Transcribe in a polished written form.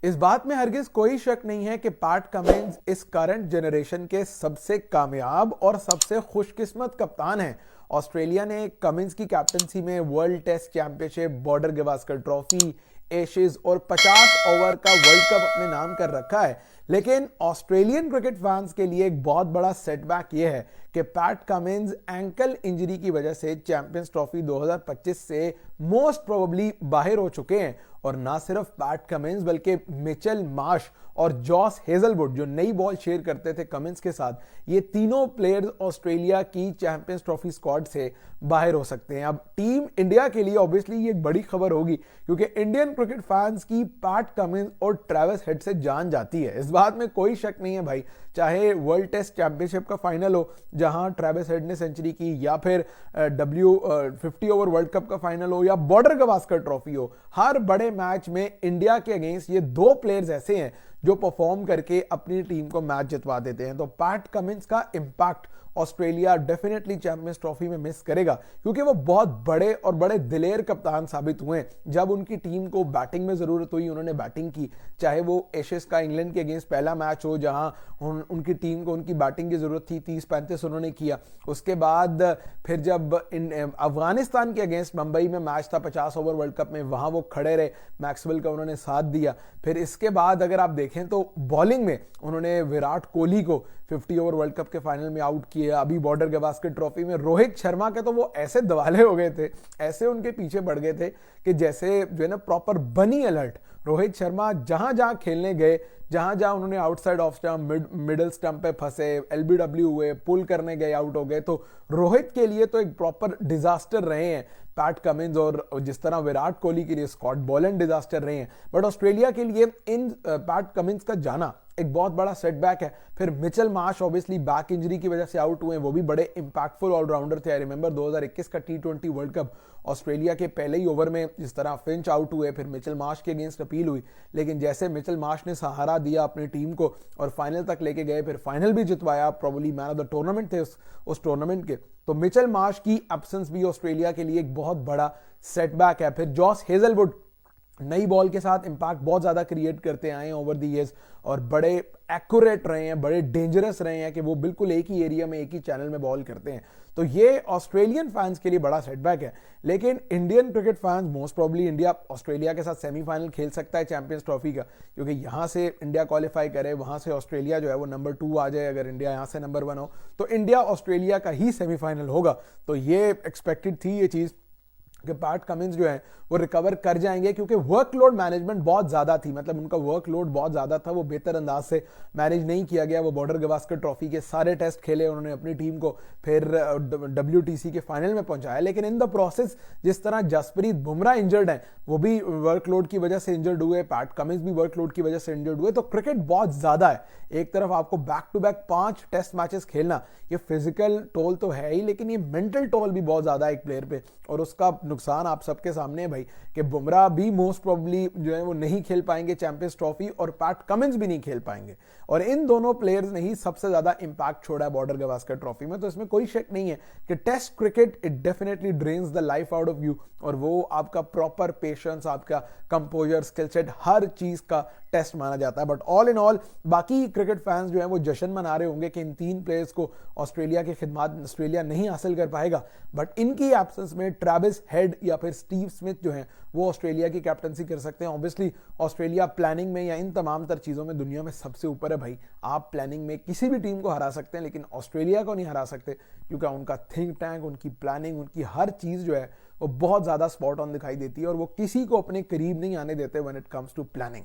इस बात में हरगिज कोई शक नहीं है कि पैट कमिंस इस करंट जनरेशन के सबसे कामयाब और सबसे खुशकिस्मत कप्तान हैं। ऑस्ट्रेलिया ने कमिंस की कैप्टनसी में World Test Championship, Border Gavaskar Trophy, Ashes और 50 ओवर का वर्ल्ड कप अपने नाम कर रखा है। लेकिन ऑस्ट्रेलियन क्रिकेट फैंस के लिए एक बहुत बड़ा सेटबैक यह है कि पैट कमिंस एंकल इंजरी की वजह से चैंपियंस ट्रॉफी 2025 से मोस्ट प्रोबेबली बाहर हो चुके हैं। और ना सिर्फ पैट कमिंस बल्कि मिचेल मार्श और जॉस हेजलवुड जो नई बॉल शेयर करते थे कमिंस के साथ, ये तीनों प्लेयर्स ऑस्ट्रेलिया की चैंपियंस ट्रॉफी स्क्वाड से बाहर हो सकते हैं। अब टीम इंडिया के लिए ऑब्वियसली ये एक बड़ी खबर होगी क्योंकि इंडियन क्रिकेट फैंस की पैट कमिंस और ट्रेविस हेड से जान जाती है, इस बात में कोई शक नहीं है भाई। चाहे वर्ल्ड टेस्ट चैंपियनशिप का फाइनल हो जहां ट्रेविस हेड ने सेंचुरी की, या फिर W50 ओवर वर्ल्ड कप का फाइनल हो, या बॉर्डर गवास्कर ट्रॉफी हो, हर बड़े मैच में इंडिया के अगेंस्ट ये दो प्लेयर्स ऐसे हैं जो परफॉर्म करके अपनी टीम को मैच जितवा देते हैं। तो पैट कमिंस का impact Australia definitely champions trophy में मिस करेगा क्योंकि वो बहुत बड़े और बड़े दिलेर कप्तान साबित हुए। जब उनकी टीम को बैटिंग में जरूरत हुई उन्होंने बैटिंग की, चाहे वो एशेज का इंग्लैंड के अगेंस्ट पहला मैच हो जहां उनकी टीम को उनकी बैटिंग की जरूरत थी, 30-35 उन्होंने किया। उसके बाद फिर जब अफगानिस्तान के अगेंस्ट मुंबई में मैच था 50 ओवर वर्ल्ड कप में, वहां वो खड़े रहे, मैक्सवेल का उन्होंने साथ दिया। फिर इसके बाद अगर आप देखें तो बॉलिंग में उन्होंने विराट कोहली को 50 ओवर वर्ल्ड कप के फाइनल में आउट किया। अभी बॉर्डर गवास्कर ट्रॉफी में रोहित शर्मा के तो वो ऐसे दवाले हो गए थे, ऐसे उनके पीछे पड़ गए थे कि जैसे जो है ना प्रॉपर बनी अलर्ट। रोहित शर्मा जहां जहां खेलने गए, जहां जहां उन्होंने outside off stump, middle stump पे फंसे, एलबीडब्ल्यू हुए, पुल करने गए, आउट हो गए। तो रोहित के लिए तो एक प्रॉपर डिजास्टर रहे हैं पैट कमिंस, और जिस तरह विराट कोहली के लिए स्कॉट बोलैंड डिजास्टर रहे हैं। बट ऑस्ट्रेलिया के लिए इन पैट कमिंस का जाना एक बहुत बड़ा सेटबैक है। फिर Mitchell Marsh obviously back injury की वजह से आउट हुए, वो भी बड़े इंपैक्टफुल ऑलराउंडर थे। आई रिमेंबर 2021 का T20 वर्ल्ड कप, ऑस्ट्रेलिया के पहले ही ओवर में जिस तरह फिंच आउट हुए, फिर मिचेल मार्श के अगेंस्ट अपील हुई, लेकिन जैसे मिचेल मार्श ने सहारा दिया अपनी टीम को और फाइनल तक लेके गए, फिर फाइनल भी जितवाया, probably man of the tournament थे उस टूर्नामेंट के। तो मिचेल मार्श की एब्सेंस भी ऑस्ट्रेलिया के लिए एक बहुत बड़ा सेटबैक है। फिर जॉस हेजलवुड नई बॉल के साथ इंपैक्ट बहुत ज्यादा क्रिएट करते आए हैं ओवर द इयर्स और बड़े एक्यूरेट रहे हैं, बड़े डेंजरस रहे हैं कि वो बिल्कुल एक ही एरिया में एक ही चैनल में बॉल करते हैं। तो ये ऑस्ट्रेलियन फैंस के लिए बड़ा सेटबैक है। लेकिन Indian cricket fans most probably India Australia के साथ सेमीफाइनल खेल सकता है चैंपियंस ट्रॉफी का, क्योंकि यहां से इंडिया क्वालिफाई करे, वहां से ऑस्ट्रेलिया जो है वो नंबर 2 आ जाए। अगर इंडिया यहां से नंबर 1 हो तो इंडिया ऑस्ट्रेलिया का ही सेमीफाइनल होगा। तो ये एक्सपेक्टेड थी ये चीज कि पैट कमिंस जो है वो रिकवर कर जाएंगे, क्योंकि वर्कलोड मैनेजमेंट बहुत ज्यादा थी, मतलब उनका वर्कलोड बहुत ज्यादा था, वो बेहतर अंदाज से मैनेज नहीं किया गया। वो बॉर्डर गवास्कर ट्रॉफी के सारे टेस्ट खेले उन्होंने अपनी टीम को, फिर WTC के फाइनल में पहुंचाया, लेकिन इन द प्रोसेस जिस तरह जसप्रीत बुमराह इंजर्ड है, वो भी वर्कलोड की वजह से इंजर्ड हुए, पैट कमिंस भी वर्कलोड की वजह से इंजर्ड हुए। तो क्रिकेट बहुत ज्यादा है, एक तरफ आपको back to back 5 test matches खेलना, ये फिजिकल टोल तो है ही, लेकिन ये मेंटल टोल भी बहुत ज्यादा है एक प्लेयर पे, और उसका नुकसान आप सबके सामने है भाई कि बुमराह भी मोस्ट प्रोबेबली जो है वो नहीं खेल पाएंगे चैंपियंस ट्रॉफी, और पैट कमिंस भी नहीं खेल पाएंगे। और इन दोनों प्लेयर्स ने ही सबसे ज्यादा इंपैक्ट छोड़ा है बॉर्डर गवास्कर ट्रॉफी में। तो इसमें कोई शक नहीं है कि test cricket it definitely drains the life out of you, और वो आपका प्रॉपर पेशेंस, आपका कंपोजर, स्किल सेट, हर चीज का टेस्ट माना जाता है। बट ऑल इन ऑल बाकी क्रिकेट फैंस जो है वो जश्न मना रहे होंगे कि इन 3 प्लेयर्स को ऑस्ट्रेलिया की खिदमत ऑस्ट्रेलिया नहीं हासिल कर पाएगा, बट इनकी एब्सेंस में ट्रेविस हेड या फिर स्टीव स्मिथ जो है वो ऑस्ट्रेलिया की कैप्टनसी कर सकते हैं। ऑब्वियसली ऑस्ट्रेलिया प्लानिंग में या इन तमाम तर चीजों में दुनिया में सबसे ऊपर है भाई। आप प्लानिंग में किसी भी टीम को हरा सकते हैं, लेकिन ऑस्ट्रेलिया को नहीं हरा सकते, क्योंकि उनका थिंक टैंक, उनकी प्लानिंग, उनकी हर चीज जो है वो बहुत ज्यादा स्पॉट ऑन दिखाई देती है, और वो किसी को अपने करीब नहीं आने देते when it comes to planning.